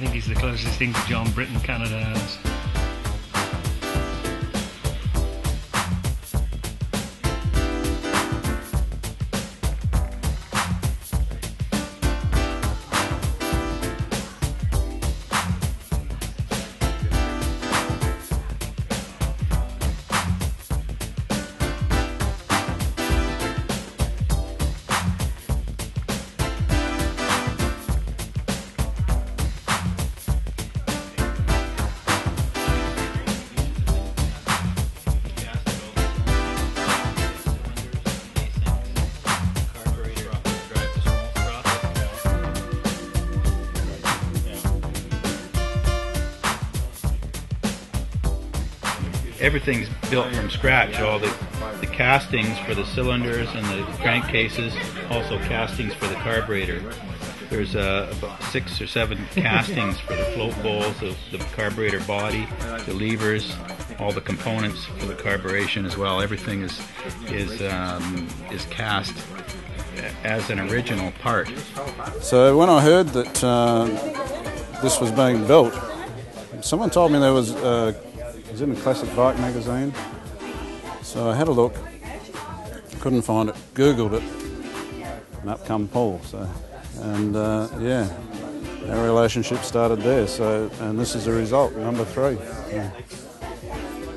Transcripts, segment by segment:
think he's the closest thing to John Britton Canada has. Everything's built from scratch. All the castings for the cylinders and the crankcases, also castings for the carburetor. There's about 6 or 7 castings for the float bowls, the carburetor body, the levers, all the components for the carburation as well. Everything is cast as an original part. So when I heard that this was being built, someone told me there was it was in a classic bike magazine. So I had a look, couldn't find it, Googled it, and up come Paul. So, and yeah, our relationship started there. So, and this is the result, number 3. Yeah.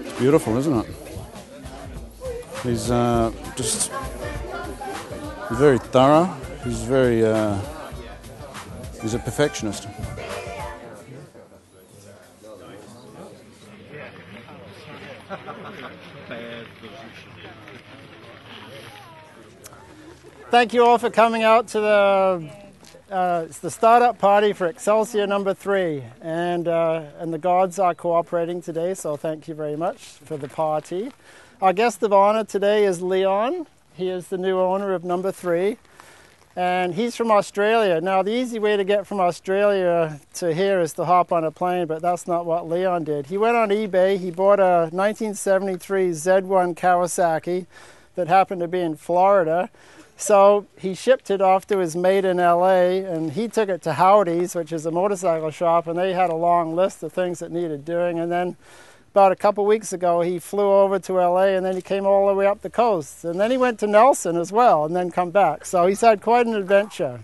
It's beautiful, isn't it? He's just very thorough. He's very he's a perfectionist. Thank you all for coming out to it's the startup party for Excelsior number 3, and the gods are cooperating today, so thank you very much for the party. Our guest of honor today is Leon. He is the new owner of number 3, and he's from Australia. Now, the easy way to get from Australia to here is to hop on a plane, but that's not what Leon did. He went on eBay, he bought a 1973 Z1 Kawasaki that happened to be in Florida. So he shipped it off to his mate in LA, and he took it to Howdy's, which is a motorcycle shop, and they had a long list of things that needed doing. And then about a couple weeks ago, he flew over to LA, and then he came all the way up the coast. And then he went to Nelson as well, and then come back. So he's had quite an adventure.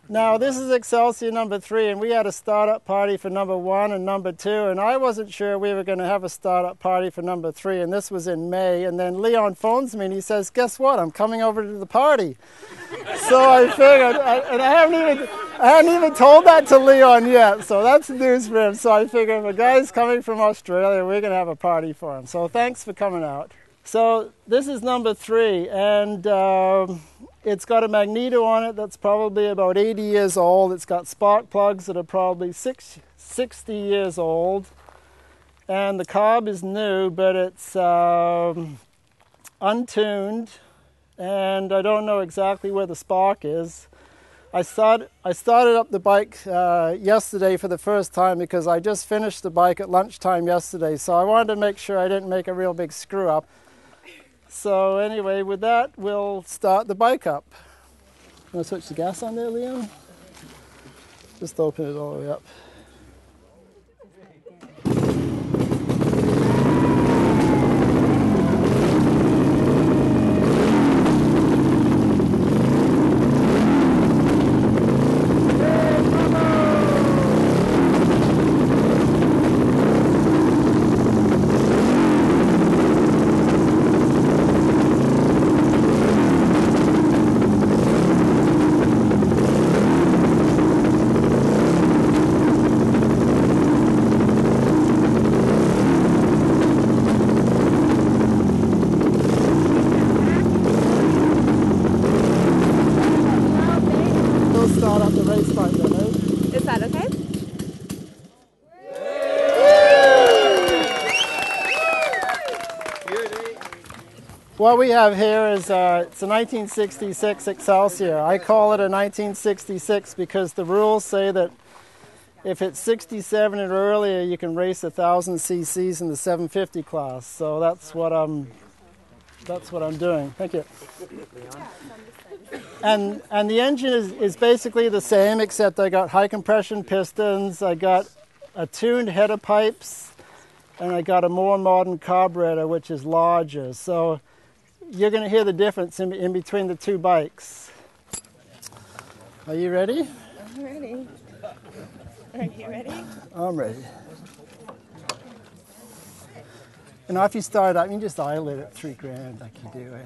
Now, this is Excelsior number 3, and we had a startup party for number 1 and number 2, and I wasn't sure we were going to have a startup party for number 3, and this was in May, and then Leon phones me and he says, guess what, I'm coming over to the party. So I figured, and I hadn't even told that to Leon yet, so that's news for him. So I figured if a guy's coming from Australia, we're going to have a party for him. So thanks for coming out. So this is number 3, and it's got a magneto on it that's probably about 80 years old. It's got spark plugs that are probably 60 years old. And the carb is new, but it's untuned. And I don't know exactly where the spark is. I started up the bike yesterday for the first time because I just finished the bike at lunchtime yesterday. So I wanted to make sure I didn't make a real big screw up. So anyway, with that, we'll start the bike up. Want to switch the gas on there, Liam? Just open it all the way up. What we have here is it's a 1966 Excelsior. I call it a 1966 because the rules say that if it's 67 and earlier, you can race 1,000 cc's in the 750 class. So that's what I'm that's what I'm doing. Thank you. And the engine is basically the same, except I got high compression pistons, I got a tuned header pipes, and I got a more modern carburetor, which is larger. So you're going to hear the difference in between the two bikes. Are you ready? I'm ready. Are you ready? I'm ready. And if you start up, you can just idle it at $3,000 like you do.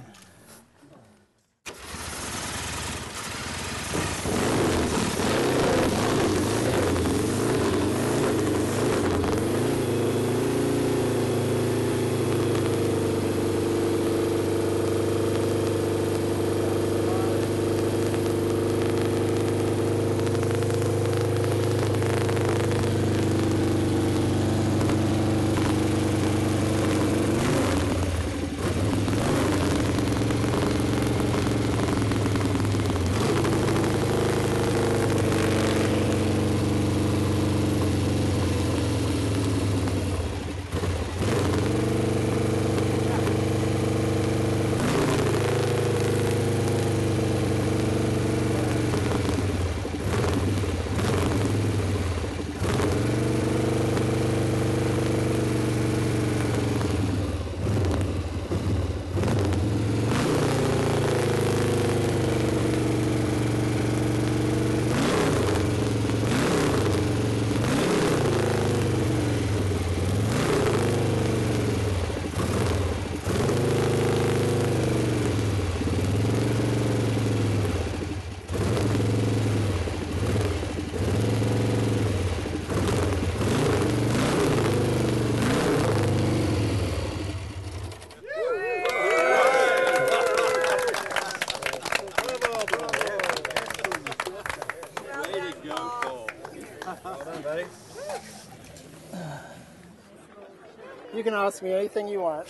You can ask me anything you want.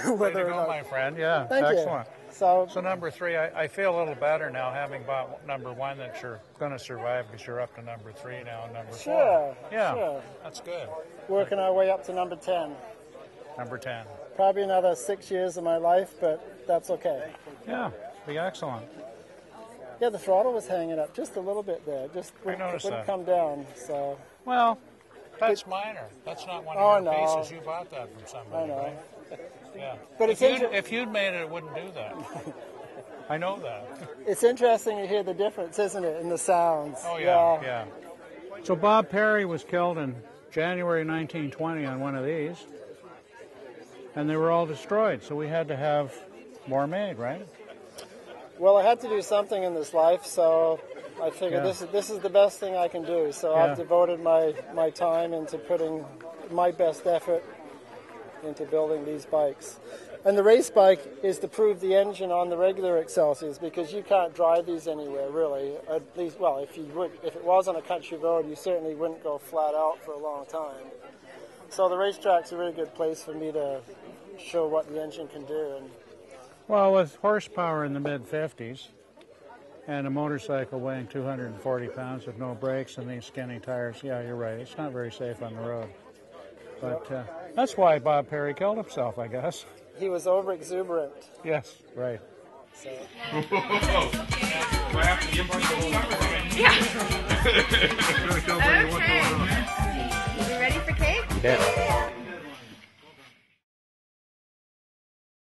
Way to go, my friend. Yeah, Thank you. excellent. So number 3, I feel a little better now having bought number 1 that you're going to survive because you're up to number 3 now and number 4. Sure. Yeah, sure. That's good. Working our way up to number 10. Number 10. Probably another 6 years of my life, but that's okay. Yeah, be excellent. Yeah, the throttle was hanging up just a little bit there. Just wouldn't come down. So. Well, that's minor. That's not one of your pieces. You bought that from somebody, I know. right? Yeah. But if you'd made it, it wouldn't do that. I know that. It's interesting to hear the difference, isn't it, in the sounds? Oh, yeah. So Bob Perry was killed in January 1920 on one of these, and they were all destroyed, so we had to have more made, right? Well, I had to do something in this life, so I figured this is the best thing I can do. So I've devoted my time into putting my best effort into building these bikes. And the race bike is to prove the engine on the regular Excelsiors, because you can't drive these anywhere, really. At least, well, if it was on a country road, you certainly wouldn't go flat out for a long time. So the racetrack's a really good place for me to show what the engine can do. And well, with horsepower in the mid-50s and a motorcycle weighing 240 pounds with no brakes and these skinny tires, yeah, you're right. It's not very safe on the road. But that's why Bob Perry killed himself, I guess. He was over-exuberant. Yes, right. So. Okay. You ready for cake? Yeah.